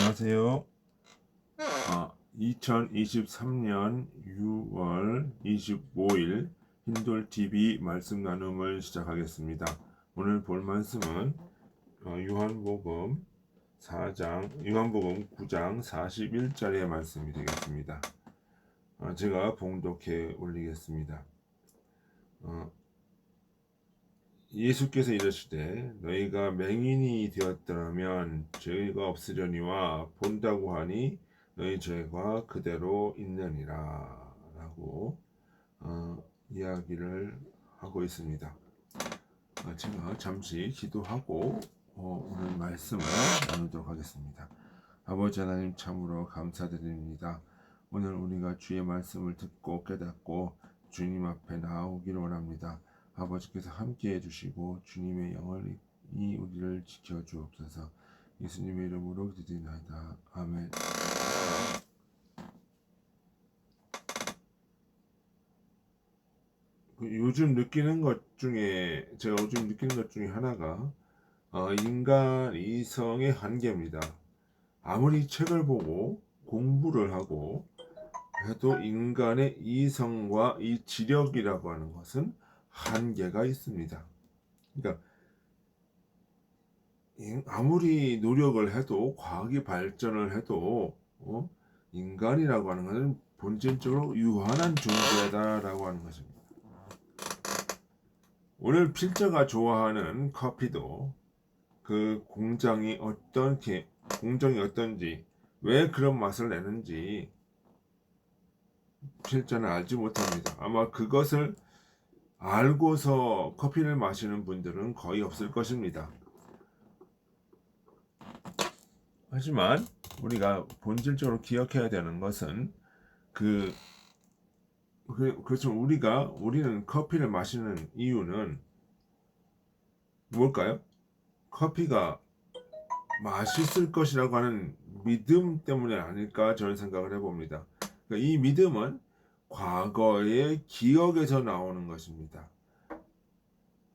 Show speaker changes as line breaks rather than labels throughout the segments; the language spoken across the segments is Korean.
안녕하세요. 2023년 6월 25일 힌돌TV 말씀 나눔을 시작하겠습니다. 오늘 볼 말씀은 요한복음 9장 41절의 말씀이 되겠습니다. 제가 봉독해 올리겠습니다. 예수께서 이르시되 너희가 맹인이 되었더라면 죄가 없으려니와 본다고 하니 너희 죄가 그대로 있느니라 라고 이야기를 하고 있습니다. 제가 잠시 기도하고 오늘 말씀을 나누도록 하겠습니다. 아버지 하나님 참으로 감사드립니다. 오늘 우리가 주의 말씀을 듣고 깨닫고 주님 앞에 나오기를 원합니다. 아버지께서 함께 해주시고 주님의 영원히 우리를 지켜주옵소서. 예수님의 이름으로 기도드리나이다. 아멘. 요즘 느끼는 것 중에 하나가 인간 이성의 한계입니다. 아무리 책을 보고 공부를 하고 해도 인간의 이성과 이 지력이라고 하는 것은 한계가 있습니다. 그러니까 아무리 노력을 해도 과학이 발전을 해도 인간이라고 하는 것은 본질적으로 유한한 존재다라고 하는 것입니다. 오늘 필자가 좋아하는 커피도 그 공정이 어떤지 왜 그런 맛을 내는지 필자는 알지 못합니다. 아마 그것을 알고서 커피를 마시는 분들은 거의 없을 것입니다. 하지만 우리가 본질적으로 기억해야 되는 것은 그렇죠. 우리는 커피를 마시는 이유는 뭘까요? 커피가 맛있을 것이라고 하는 믿음 때문에 아닐까 저는 생각을 해봅니다. 그러니까 이 믿음은 과거의 기억에서 나오는 것입니다.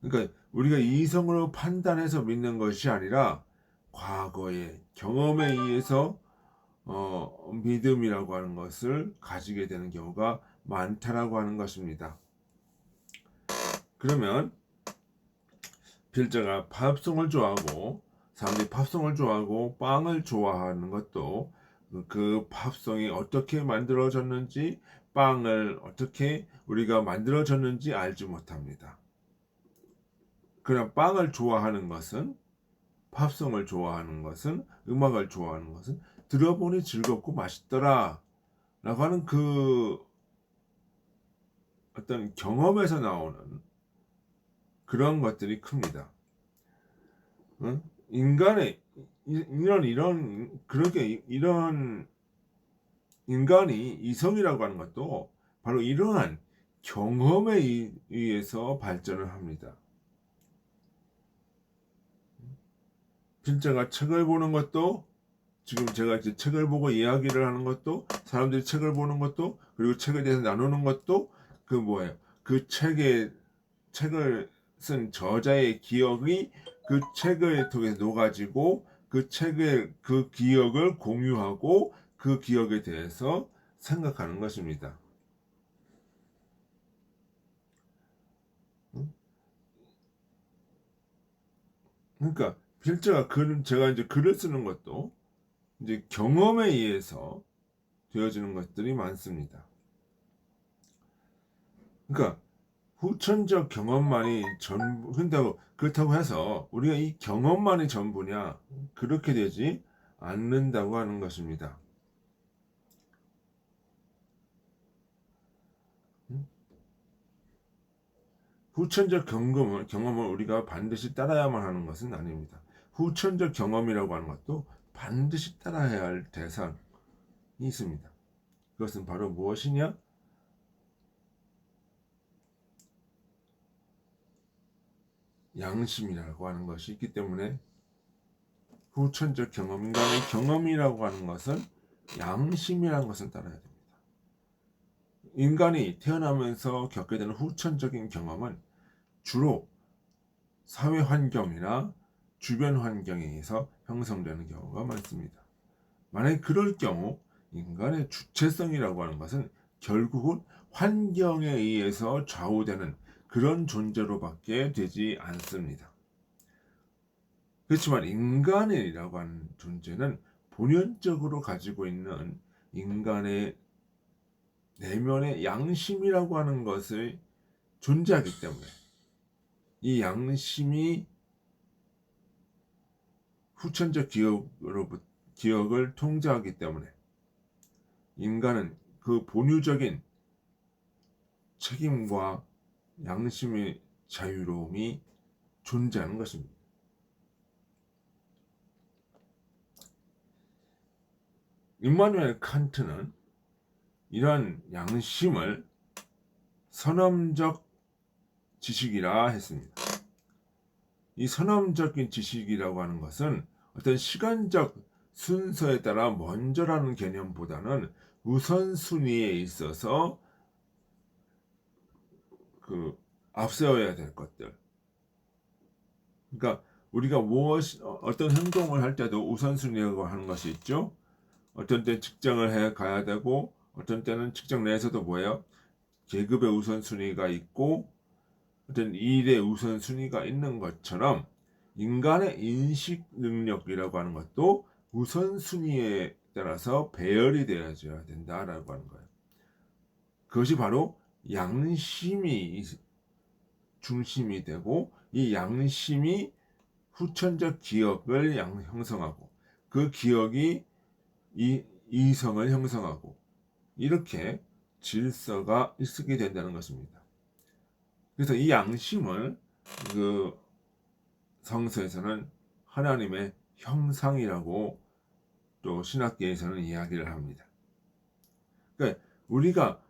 그러니까 우리가 이성으로 판단해서 믿는 것이 아니라 과거의 경험에 의해서 믿음이라고 하는 것을 가지게 되는 경우가 많다라고 하는 것입니다. 그러면 필자가 사람들이 팝송을 좋아하고 빵을 좋아하는 것도 그 팝송이 어떻게 만들어졌는지 빵을 어떻게 우리가 만들어졌는지 알지 못합니다. 그냥 빵을 좋아하는 것은 팝송을 좋아하는 것은 음악을 좋아하는 것은 들어보니 즐겁고 맛있더라 라고 하는 그 어떤 경험에서 나오는 그런 것들이 큽니다. 이런 인간이 이성이라고 하는 것도 바로 이러한 경험에 의해서 발전을 합니다. 필자가 책을 보는 것도 지금 제가 이제 책을 보고 이야기를 하는 것도 사람들이 책을 보는 것도 그리고 책에 대해서 나누는 것도 그 책을 쓴 저자의 기억이 그 책을 통해서 녹아지고 그 기억을 공유하고 그 기억에 대해서 생각하는 것입니다. 그러니까 제가 이제 글을 쓰는 것도 이제 경험에 의해서 되어지는 것들이 많습니다. 그러니까 후천적 경험만이 그렇다고 해서 우리가 이 경험만이 전부냐 그렇게 되지 않는다고 하는 것입니다. 후천적 경험을 우리가 반드시 따라야만 하는 것은 아닙니다. 후천적 경험이라고 하는 것도 반드시 따라야 할 대상이 있습니다. 그것은 바로 무엇이냐? 양심이라고 하는 것이 있기 때문에 후천적 인간의 경험이라고 하는 것은 양심이라는 것을 따라야 됩니다. 인간이 태어나면서 겪게 되는 후천적인 경험은 주로 사회 환경이나 주변 환경에 의해서 형성되는 경우가 많습니다. 만약에 그럴 경우 인간의 주체성이라고 하는 것은 결국은 환경에 의해서 좌우되는 그런 존재로밖에 되지 않습니다. 그렇지만 인간이라고 하는 존재는 본연적으로 가지고 있는 인간의 내면의 양심이라고 하는 것을 존재하기 때문에 이 양심이 후천적 기억을 통제하기 때문에 인간은 그 본유적인 책임과 양심의 자유로움이 존재하는 것입니다. 임마누엘 칸트는 이러한 양심을 선험적 지식이라 했습니다. 이 선험적인 지식이라고 하는 것은 어떤 시간적 순서에 따라 먼저라는 개념보다는 우선순위에 있어서 앞세워야 될 것들. 그러니까 우리가 어떤 행동을 할 때도 우선순위라고 하는 것이 있죠. 어떤 때 직장을 해 가야 되고, 어떤 때는 직장 내에서도 뭐예요? 계급의 우선순위가 있고, 어떤 일의 우선순위가 있는 것처럼 인간의 인식 능력이라고 하는 것도 우선순위에 따라서 배열이 되어져야 된다라고 하는 거예요. 그것이 바로 양심이 중심이 되고, 이 양심이 후천적 기억을 형성하고, 그 기억이 이성을 형성하고, 이렇게 질서가 있게 된다는 것입니다. 그래서 이 양심을 성서에서는 하나님의 형상이라고 또 신학계에서는 이야기를 합니다. 그러니까 우리가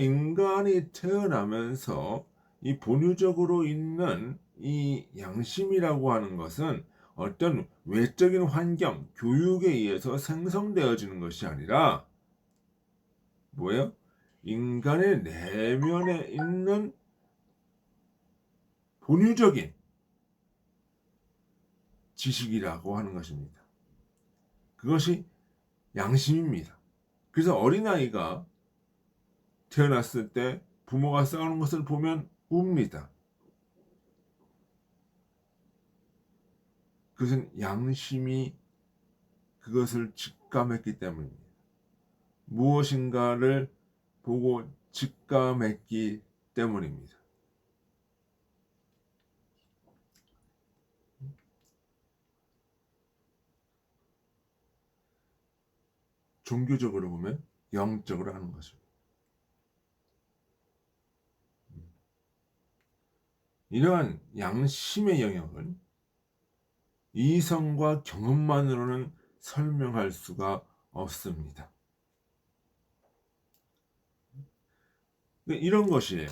인간이 태어나면서 이 본유적으로 있는 이 양심이라고 하는 것은 어떤 외적인 환경, 교육에 의해서 생성되어지는 것이 아니라 뭐예요? 인간의 내면에 있는 본유적인 지식이라고 하는 것입니다. 그것이 양심입니다. 그래서 어린아이가 태어났을 때 부모가 싸우는 것을 보면 웁니다. 그것은 양심이 그것을 직감했기 때문입니다. 무엇인가를 보고 직감했기 때문입니다. 종교적으로 보면 영적으로 하는 것입니다. 이러한 양심의 영역은 이성과 경험만으로는 설명할 수가 없습니다. 이런 것이에요.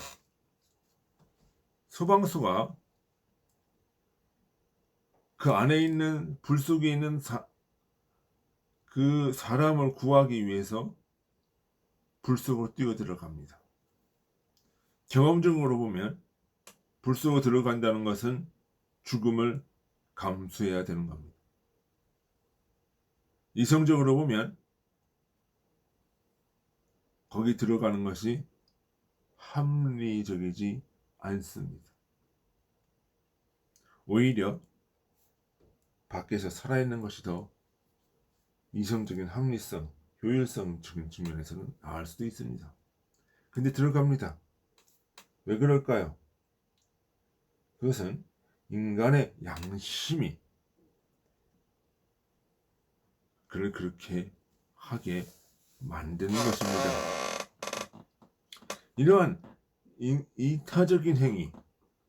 소방서가 그 안에 있는 불 속에 있는 그 사람을 구하기 위해서 불 속으로 뛰어 들어갑니다. 경험적으로 보면 불 속으로 들어간다는 것은 죽음을 감수해야 되는 겁니다. 이성적으로 보면 거기 들어가는 것이 합리적이지 않습니다. 오히려 밖에서 살아있는 것이 더 이성적인 합리성, 효율성적인 측면에서는 나을 수도 있습니다. 근데 들어갑니다. 왜 그럴까요? 그것은 인간의 양심이 그를 그렇게 하게 만드는 것입니다. 이러한 이타적인 행위,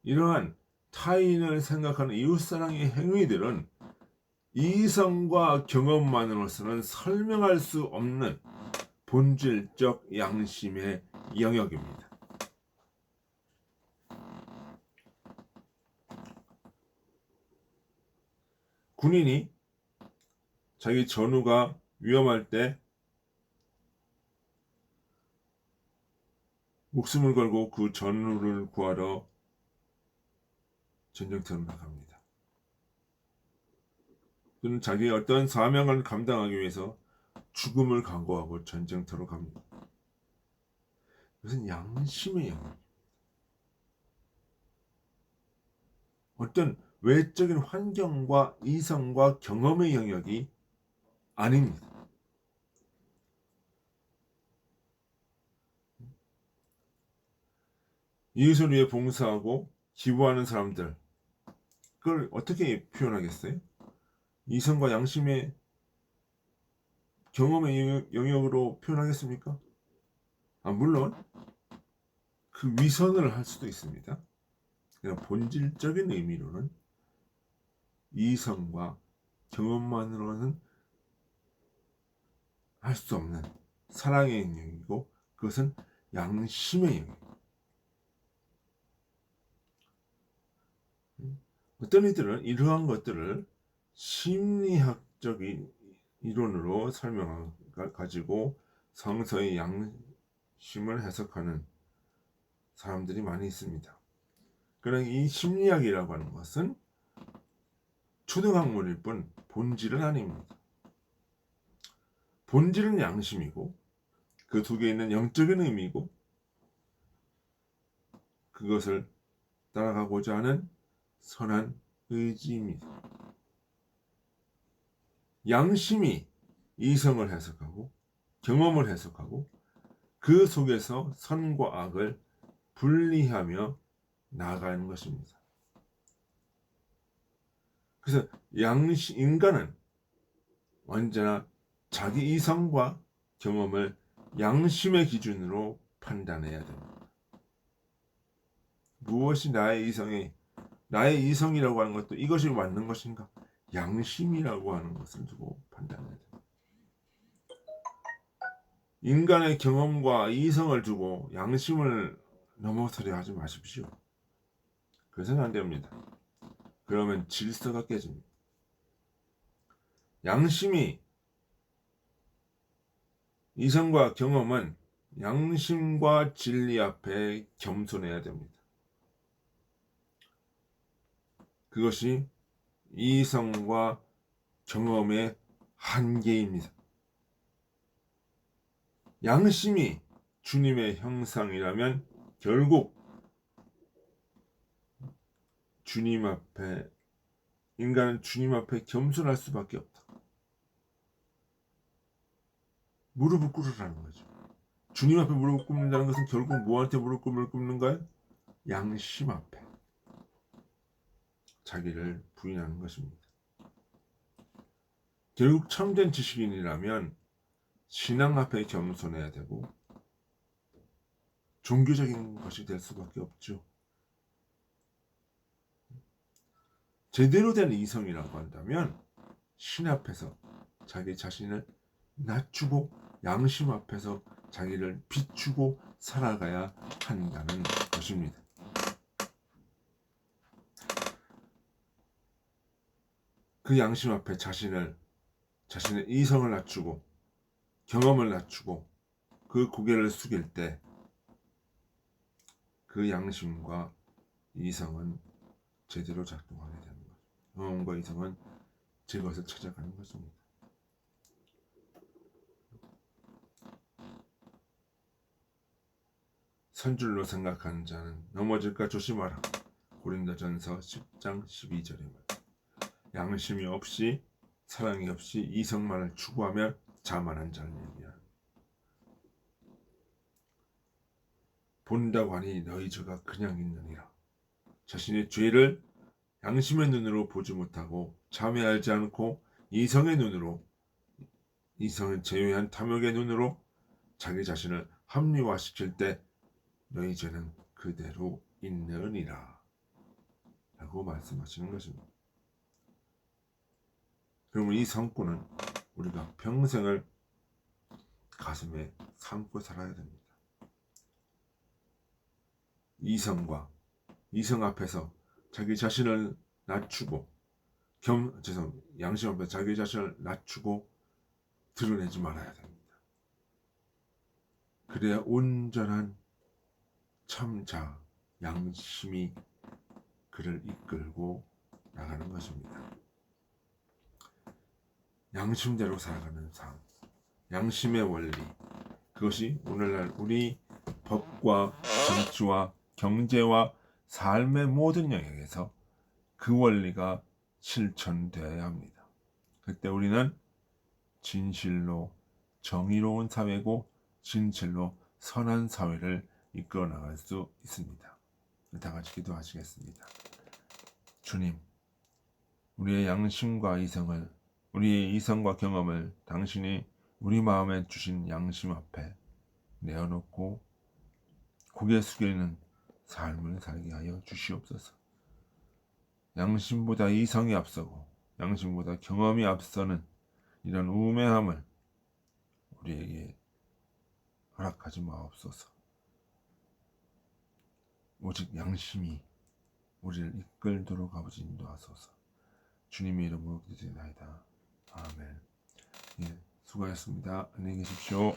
이러한 타인을 생각하는 이웃사랑의 행위들은 이성과 경험만으로서는 설명할 수 없는 본질적 양심의 영역입니다. 군인이 자기 전우가 위험할 때 목숨을 걸고 그 전우를 구하러 전쟁터로 나갑니다. 또는 자기의 어떤 사명을 감당하기 위해서 죽음을 각오하고 전쟁터로 갑니다. 이것은 양심의 영역. 어떤 외적인 환경과 이성과 경험의 영역이 아닙니다. 이웃을 위해 봉사하고 기부하는 사람들, 그걸 어떻게 표현하겠어요? 이성과 양심의 경험의 영역으로 표현하겠습니까? 물론 그 위선을 할 수도 있습니다. 그냥 본질적인 의미로는 이성과 경험만으로는 할 수 없는 사랑의 영역이고, 그것은 양심의 영역. 어떤 이들은 이러한 것들을 심리학적인 이론으로 가지고 성서의 양심을 해석하는 사람들이 많이 있습니다. 그러나 이 심리학이라고 하는 것은 초등학문일 뿐 본질은 아닙니다. 본질은 양심이고, 그 속에 있는 영적인 의미고, 그것을 따라가고자 하는 선한 의지입니다. 양심이 이성을 해석하고 경험을 해석하고 그 속에서 선과 악을 분리하며 나아가는 것입니다. 그래서 인간은 언제나 자기 이성과 경험을 양심의 기준으로 판단해야 됩니다. 무엇이 나의 이성이라고 하는 것도 이것이 맞는 것인가? 양심이라고 하는 것을 두고 판단해야 됩니다. 인간의 경험과 이성을 두고 양심을 넘어서려 하지 마십시오. 그래서는 안 됩니다. 그러면 질서가 깨집니다. 양심이 이성과 경험은 양심과 진리 앞에 겸손해야 됩니다. 그것이 이성과 경험의 한계입니다. 양심이 주님의 형상이라면 결국 인간은 주님 앞에 겸손할 수밖에 없다. 무릎을 꿇으라는 거죠. 주님 앞에 무릎을 꿇는다는 것은 결국 뭐한테 무릎을 꿇는가요? 양심 앞에 자기를 부인하는 것입니다. 결국 참된 지식인이라면 신앙 앞에 겸손해야 되고 종교적인 것이 될 수밖에 없죠. 제대로 된 이성이라고 한다면 신 앞에서 자기 자신을 낮추고 양심 앞에서 자기를 비추고 살아가야 한다는 것입니다. 그 양심 앞에 자신의 이성을 낮추고 경험을 낮추고 그 고개를 숙일 때 그 양심과 이성은 제대로 작동하게 되는 거죠. 경험과 이성은 제 것을 찾아가는 것입니다. 선줄로 생각하는 자는 넘어질까 조심하라. 고린도전서 10장 12절의 말. 양심이 없이 사랑이 없이 이성만을 추구하며 자만한 자를 얘기하는. 본다고 하니 너희 저가 그냥 있느니라. 자신의 죄를 양심의 눈으로 보지 못하고 참회하지 않고 이성을 제외한 탐욕의 눈으로 자기 자신을 합리화시킬 때 너희 죄는 그대로 있느니라 라고 말씀하시는 것입니다. 그러면 이 성구는 우리가 평생을 가슴에 삼고 살아야 됩니다. 이성 앞에서 자기 자신을 낮추고 양심 앞에 자기 자신을 낮추고 드러내지 말아야 됩니다. 그래야 온전한 참자 양심이 그를 이끌고 나가는 것입니다. 양심대로 살아가는 삶, 양심의 원리, 그것이 오늘날 우리 법과 정치와 경제와 삶의 모든 영역에서 그 원리가 실천되어야 합니다. 그때 우리는 진실로 정의로운 사회고 진실로 선한 사회를 이끌어 나갈 수 있습니다. 다 같이 기도하시겠습니다. 주님, 우리의 양심과 이성을, 우리의 이성과 경험을 당신이 우리 마음에 주신 양심 앞에 내어놓고 고개 숙이는 삶을 살게 하여 주시옵소서. 양심보다 이성이 앞서고 양심보다 경험이 앞서는 이런 우매함을 우리에게 허락하지 마옵소서. 오직 양심이 우리를 이끌도록 아버지 인도하소서. 주님의 이름으로 기도드리나이다. 아멘. 예, 수고하셨습니다. 안녕히 계십시오.